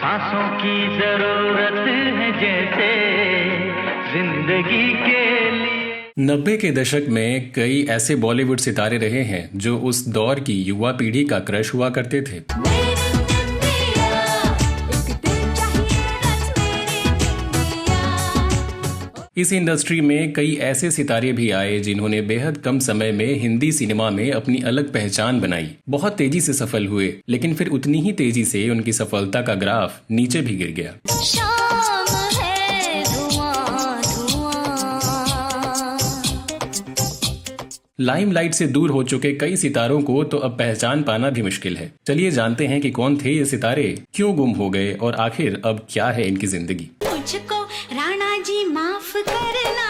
सांसों की जरूरत है जैसे जिंदगी के लिए। 90 के दशक में कई ऐसे बॉलीवुड सितारे रहे हैं जो उस दौर की युवा पीढ़ी का क्रश हुआ करते थे। इस इंडस्ट्री में कई ऐसे सितारे भी आए जिन्होंने बेहद कम समय में हिंदी सिनेमा में अपनी अलग पहचान बनाई। बहुत तेजी से सफल हुए, लेकिन फिर उतनी ही तेजी से उनकी सफलता का ग्राफ नीचे भी गिर गया। लाइमलाइट से दूर हो चुके कई सितारों को तो अब पहचान पाना भी मुश्किल है। चलिए जानते हैं कि कौन थे ये सितारे, क्यों गुम हो गए और आखिर अब क्या है इनकी जिंदगी। मुझको राणा जी माफ करना,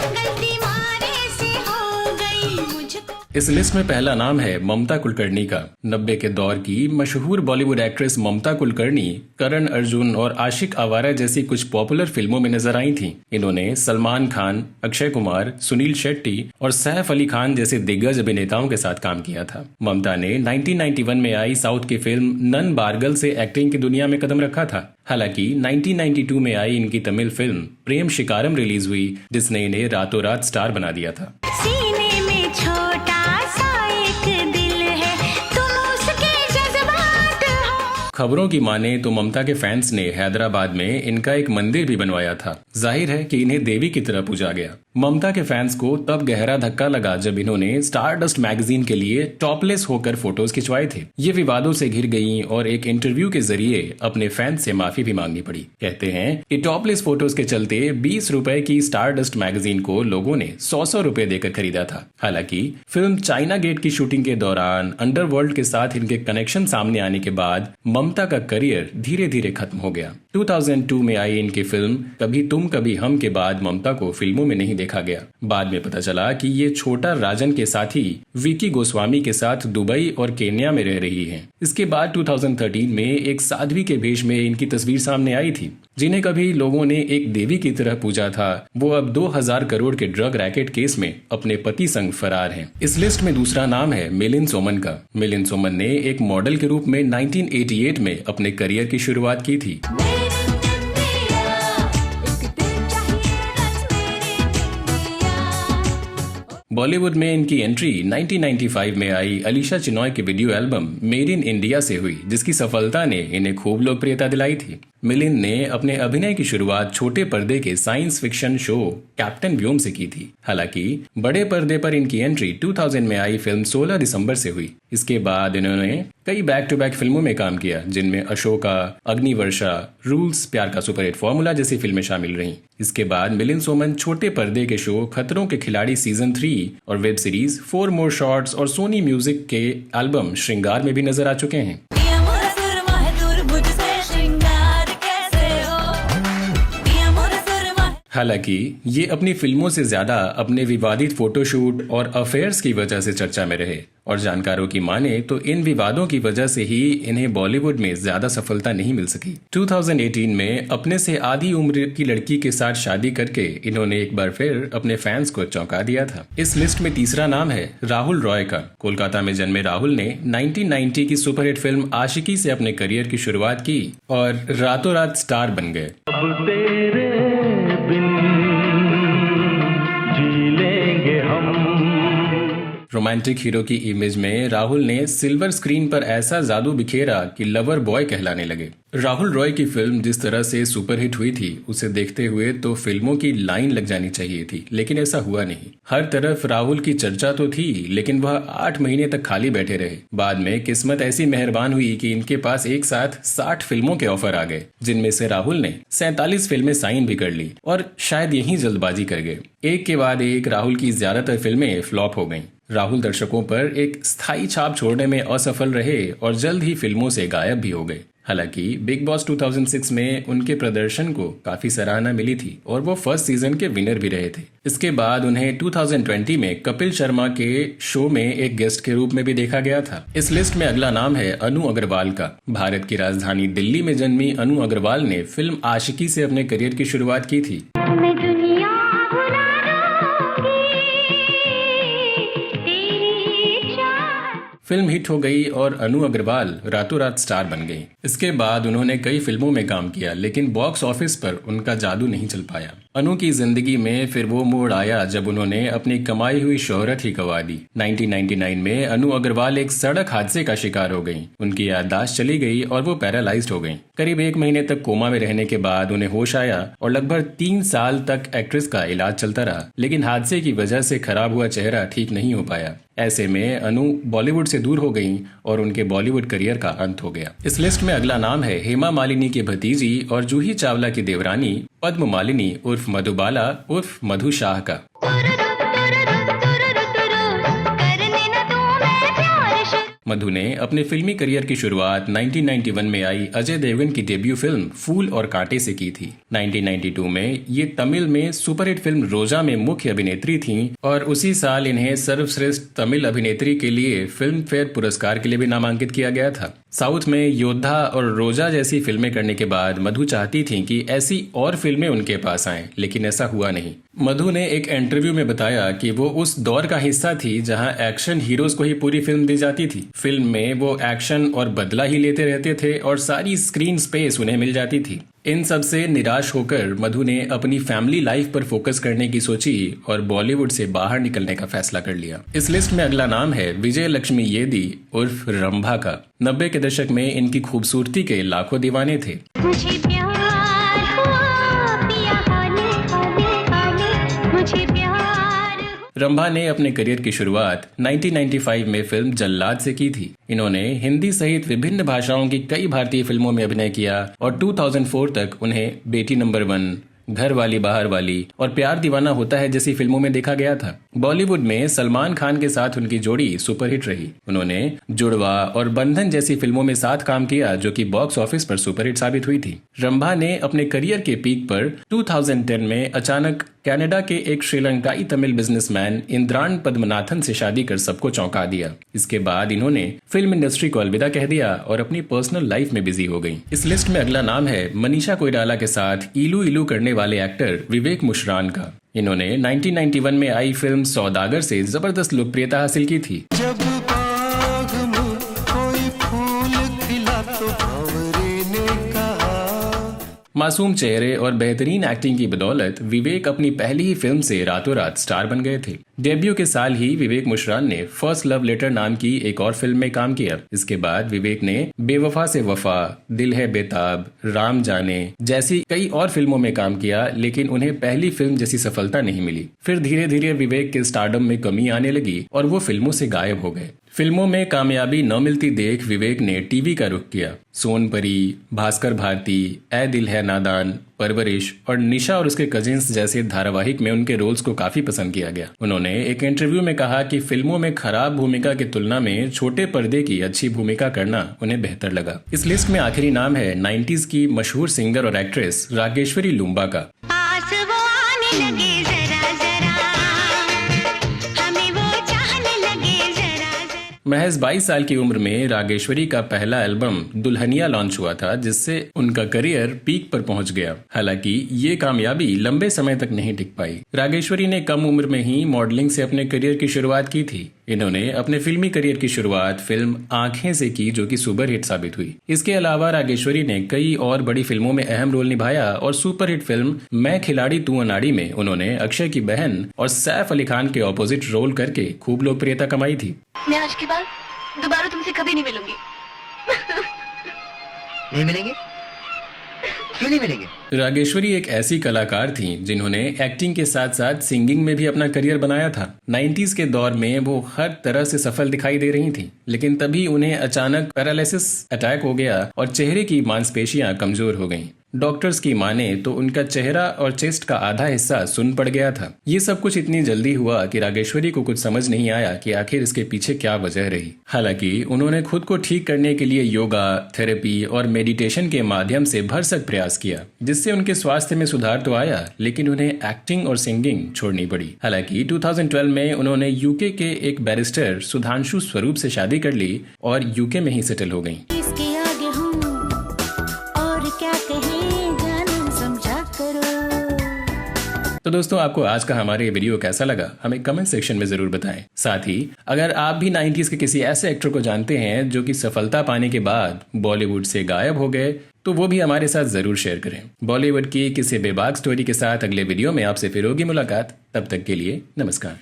गलती मारे से हो गई मुझको। इस लिस्ट में पहला नाम है ममता कुलकर्णी का। 90 के दौर की मशहूर बॉलीवुड एक्ट्रेस ममता कुलकर्णी करण अर्जुन और आशिक आवारा जैसी कुछ पॉपुलर फिल्मों में नजर आई थीं। इन्होंने सलमान खान, अक्षय कुमार, सुनील शेट्टी और सैफ अली खान जैसे दिग्गज अभिनेताओं के साथ काम किया था। ममता ने 1991 में आई साउथ की फिल्म नन बारगल से एक्टिंग की दुनिया में कदम रखा था। हालांकि 1992 में आई इनकी तमिल फिल्म प्रेम शिकारम रिलीज हुई, जिसने इन्हें रातों रात स्टार बना दिया था। सीने में छोटा सा एक दिल है, तुम उसके जज्बात हो। खबरों की माने तो ममता के फैंस ने हैदराबाद में इनका एक मंदिर भी बनवाया था। जाहिर है कि इन्हें देवी की तरह पूजा गया। ममता के फैंस को तब गहरा धक्का लगा जब इन्होंने स्टारडस्ट मैगजीन के लिए टॉपलेस होकर फोटोज खिंचवाए थे। ये विवादों से घिर गईं और एक इंटरव्यू के जरिए अपने फैंस से माफी भी मांगनी पड़ी। कहते हैं कि टॉपलेस फोटोज के चलते 20 रुपए की स्टारडस्ट मैगजीन को लोगों ने 100 रुपए देकर खरीदा था। हालांकि फिल्म चाइना गेट की शूटिंग के दौरान अंडरवर्ल्ड के साथ इनके कनेक्शन सामने आने के बाद ममता का करियर धीरे धीरे खत्म हो गया। 2002 में आई इनकी फिल्म कभी तुम कभी हम के बाद ममता को फिल्मों में नहीं देखा गया। बाद में पता चला कि ये छोटा राजन के साथी विकी गोस्वामी के साथ दुबई और केन्या में रह रही हैं। इसके बाद 2013 में एक साध्वी के भेष में इनकी तस्वीर सामने आई थी। जिन्हें कभी लोगों ने एक देवी की तरह पूजा था, वो अब 2000 करोड़ के ड्रग रैकेट केस में अपने पति संग फरार हैं। इस लिस्ट में दूसरा नाम है मिलिंद सोमन का। मिलिंद सोमन ने एक मॉडल के रूप में 1988 में अपने करियर की शुरुआत की थी। बॉलीवुड में इनकी एंट्री 1995 में आई अलीशा चिनॉय की video album made in India से हुई, जिसकी सफलता ने इन्हें खूब लोकप्रियता दिलाई थी। मिलिंद ने अपने अभिनय की शुरुआत छोटे पर्दे के साइंस फिक्शन शो कैप्टन व्योम से की थी। हालांकि बड़े पर्दे पर इनकी एंट्री 2000 में आई फिल्म 16 दिसंबर से हुई। इसके बाद इन्होंने कई बैक टू बैक फिल्मों में काम किया, जिनमें अशोका, अग्निवर्षा, रूल्स, प्यार का सुपरहिट फॉर्मूला जैसी फिल्में शामिल रहीं। इसके बाद मिलिंद सोमन छोटे पर्दे के शो खतरों के खिलाड़ी सीजन 3 और वेब सीरीज 4 मोर शॉट्स और सोनी म्यूजिक के एल्बम श्रृंगार में भी नजर आ चुके हैं। हालांकि ये अपनी फिल्मों से ज्यादा अपने विवादित फोटोशूट और अफेयर्स की वजह से चर्चा में रहे, और जानकारों की माने तो इन विवादों की वजह से ही इन्हें बॉलीवुड में ज्यादा सफलता नहीं मिल सकी। 2018 में अपने से आधी उम्र की लड़की के साथ शादी करके इन्होंने एक बार फिर अपने फैंस को चौंका दिया था। इस लिस्ट में तीसरा नाम है राहुल रॉय का। कोलकाता में जन्मे राहुल ने 1990 की सुपरहिट फिल्म आशिकी से अपने करियर की शुरुआत की और रातों रात स्टार बन गए। रोमांटिक हीरो की इमेज में राहुल ने सिल्वर स्क्रीन पर ऐसा जादू बिखेरा कि लवर बॉय कहलाने लगे। राहुल रॉय की फिल्म जिस तरह से सुपरहिट हुई थी, उसे देखते हुए तो फिल्मों की लाइन लग जानी चाहिए थी, लेकिन ऐसा हुआ नहीं। हर तरफ राहुल की चर्चा तो थी, लेकिन वह 8 महीने तक खाली बैठे रहे। बाद में किस्मत ऐसी मेहरबान हुई कि इनके पास एक साथ 60 फिल्मों के ऑफर आ गए, जिनमें से राहुल ने 47 फिल्में साइन भी कर ली और शायद यही जल्दबाजी कर गए। एक के बाद एक राहुल की ज्यादातर फिल्में फ्लॉप हो गईं। राहुल दर्शकों पर एक स्थायी छाप छोड़ने में असफल रहे और जल्द ही फिल्मों से गायब भी हो गए। हालांकि बिग बॉस 2006 में उनके प्रदर्शन को काफी सराहना मिली थी और वो फर्स्ट सीजन के विनर भी रहे थे। इसके बाद उन्हें 2020 में कपिल शर्मा के शो में एक गेस्ट के रूप में भी देखा गया था। इस लिस्ट में अगला नाम है अनु अग्रवाल का। भारत की राजधानी दिल्ली में जन्मी अनु अग्रवाल ने फिल्म आशिकी से अपने करियर की शुरुआत की थी। फिल्म हिट हो गई और अनु अग्रवाल रातों रात स्टार बन गई। इसके बाद उन्होंने कई फिल्मों में काम किया, लेकिन बॉक्स ऑफिस पर उनका जादू नहीं चल पाया। अनु की जिंदगी में फिर वो मोड़ आया जब उन्होंने अपनी कमाई हुई शोहरत ही गंवा दी। 1999 में अनु अग्रवाल एक सड़क हादसे का शिकार हो गईं। उनकी याददाश्त चली गई और वो पैरालाइज्ड हो गईं। करीब 1 महीने तक कोमा में रहने के बाद उन्हें होश आया और लगभग 3 साल तक एक्ट्रेस का इलाज चलता रहा, लेकिन हादसे की वजह से खराब हुआ चेहरा ठीक नहीं हो पाया। ऐसे में अनु बॉलीवुड से दूर हो गईं और उनके बॉलीवुड करियर का अंत हो गया। इस लिस्ट में अगला नाम है हेमा मालिनी की भतीजी और जूही चावला की देवरानी पद्म मालिनी उर्फ मधुबाला उर्फ मधु शाह का। मधु ने अपने फिल्मी करियर की शुरुआत 1991 में आई अजय देवगन की डेब्यू फिल्म फूल और कांटे से की थी। 1992 में ये तमिल में सुपरहिट फिल्म रोजा में मुख्य अभिनेत्री थीं और उसी साल इन्हें सर्वश्रेष्ठ तमिल अभिनेत्री के लिए फिल्म फेयर पुरस्कार के लिए भी नामांकित किया गया था। साउथ में योद्धा और रोजा जैसी फिल्में करने के बाद मधु चाहती थीं कि ऐसी और फिल्में उनके पास आएं, लेकिन ऐसा हुआ नहीं। मधु ने एक इंटरव्यू में बताया कि वो उस दौर का हिस्सा थी जहां एक्शन हीरोज को ही पूरी फिल्म दी जाती थी। फिल्म में वो एक्शन और बदला ही लेते रहते थे और सारी स्क्रीन स्पेस उन्हें मिल जाती थी। इन सब से निराश होकर मधु ने अपनी फैमिली लाइफ पर फोकस करने की सोची और बॉलीवुड से बाहर निकलने का फैसला कर लिया। इस लिस्ट में अगला नाम है विजय लक्ष्मी येदी उर्फ रंभा का। 90 के दशक में इनकी खूबसूरती के लाखों दीवाने थे। मुझे प्यार हुआ पिया हाले हाले हाले मुझे प्यार। रंभा ने अपने करियर की शुरुआत 1995 में फिल्म जल्लाद से की थी। इन्होंने हिंदी सहित विभिन्न भाषाओं की कई भारतीय फिल्मों में अभिनय किया और 2004 तक उन्हें बेटी नंबर 1, घर वाली बाहर वाली और प्यार दीवाना होता है जैसी फिल्मों में देखा गया था। बॉलीवुड में सलमान खान के साथ उनकी जोड़ी सुपरहिट रही। उन्होंने जुड़वा और बंधन जैसी फिल्मों में साथ काम किया जो कि बॉक्स ऑफिस पर सुपरहिट साबित हुई थी। रंभा ने अपने करियर के पीक पर 2010 में अचानक कनाडा के एक श्रीलंकाई तमिल बिजनेसमैन इंद्रान पद्मनाथन से शादी कर सबको चौंका दिया। इसके बाद इन्होंने फिल्म इंडस्ट्री को अलविदा कह दिया और अपनी पर्सनल लाइफ में बिजी हो गई। इस लिस्ट में अगला नाम है मनीषा कोइराला के साथ इलू इलू करने वाले एक्टर विवेक मुशरान का। इन्होंने 1991 में आई फिल्म सौदागर से जबरदस्त लोकप्रियता हासिल की थी। जब बाग में कोई फूल खिला तो भंवरे ने कहा। मासूम चेहरे और बेहतरीन एक्टिंग की बदौलत विवेक अपनी पहली ही फिल्म से रातों रात स्टार बन गए थे। डेब्यू के साल ही विवेक मुशरान ने फर्स्ट लव लेटर नाम की एक और फिल्म में काम किया। इसके बाद विवेक ने बेवफा से वफा, दिल है बेताब, राम जाने जैसी कई और फिल्मों में काम किया, लेकिन उन्हें पहली फिल्म जैसी सफलता नहीं मिली। फिर धीरे धीरे विवेक के स्टारडम में कमी आने लगी और वो फिल्मों से गायब हो गए। फिल्मों में कामयाबी न मिलती देख विवेक ने टीवी का रुख किया। सोनपरी, भास्कर भारती, ए दिल है नादान, परवरिश और निशा और उसके कजिन्स जैसे धारावाहिक में उनके रोल्स को काफी पसंद किया गया। उन्होंने एक इंटरव्यू में कहा कि फिल्मों में खराब भूमिका की तुलना में छोटे पर्दे की अच्छी भूमिका करना उन्हें बेहतर लगा। इस लिस्ट में आखिरी नाम है 90s की मशहूर सिंगर और एक्ट्रेस रागेश्वरी लुम्बा का। पास वो आने लगे जरा जरा हमें वो चाहने लगे जरा जरा। महज 22 साल की उम्र में रागेश्वरी का पहला एल्बम दुल्हनिया लॉन्च हुआ था, जिससे उनका करियर पीक पर पहुंच गया। हालांकि ये कामयाबी लंबे समय तक नहीं टिक पाई। रागेश्वरी ने कम उम्र में ही मॉडलिंग से अपने करियर की शुरुआत की थी। इन्होंने अपने फिल्मी करियर की शुरुआत फिल्म आंखें से की, जो कि सुपरहिट साबित हुई। इसके अलावा रागेश्वरी ने कई और बड़ी फिल्मों में अहम रोल निभाया और सुपरहिट फिल्म मैं खिलाड़ी तू अनाड़ी में उन्होंने अक्षय की बहन और सैफ अली खान के ऑपोजिट रोल करके खूब लोकप्रियता कमाई थी। मैं आज के बाद दोबारा तुमसे कभी नहीं मिलूंगी। नहीं मिलेंगे? क्यों नहीं मिलेंगे? रागेश्वरी एक ऐसी कलाकार थीं जिन्होंने एक्टिंग के साथ साथ सिंगिंग में भी अपना करियर बनाया था। 90s के दौर में वो हर तरह से सफल दिखाई दे रही थीं, लेकिन तभी उन्हें अचानक पैरालिसिस अटैक हो गया और चेहरे की मांसपेशियां कमजोर हो गईं। डॉक्टर्स की माने तो उनका चेहरा और चेस्ट का आधा हिस्सा सुन्न पड़ गया था। ये सब कुछ इतनी जल्दी हुआ कि रागेश्वरी को कुछ समझ नहीं आया कि आखिर इसके पीछे क्या वजह रही। हालांकि उन्होंने खुद को ठीक करने के लिए योगा, थेरेपी और मेडिटेशन के माध्यम से भरसक प्रयास किया, जिससे उनके स्वास्थ्य में सुधार तो आया, लेकिन उन्हें एक्टिंग और सिंगिंग छोड़नी पड़ी। हालांकि 2012 में उन्होंने यूके के एक बैरिस्टर सुधांशु स्वरूप से शादी कर ली और यूके में ही सेटल हो गईं। इसके आगे हूँ और क्या कहें जाने समझा करो। तो दोस्तों, आपको आज का हमारा ये वीडियो कैसा लगा हमें कमेंट सेक्शन में जरूर बताएं। साथ ही अगर आप भी 90s के किसी ऐसे एक्टर को जानते हैं जो कि सफलता पाने के बाद बॉलीवुड से गायब हो गए, तो वो भी हमारे साथ जरूर शेयर करें। बॉलीवुड की किसी बेबाक स्टोरी के साथ अगले वीडियो में आपसे फिर होगी मुलाकात। तब तक के लिए नमस्कार।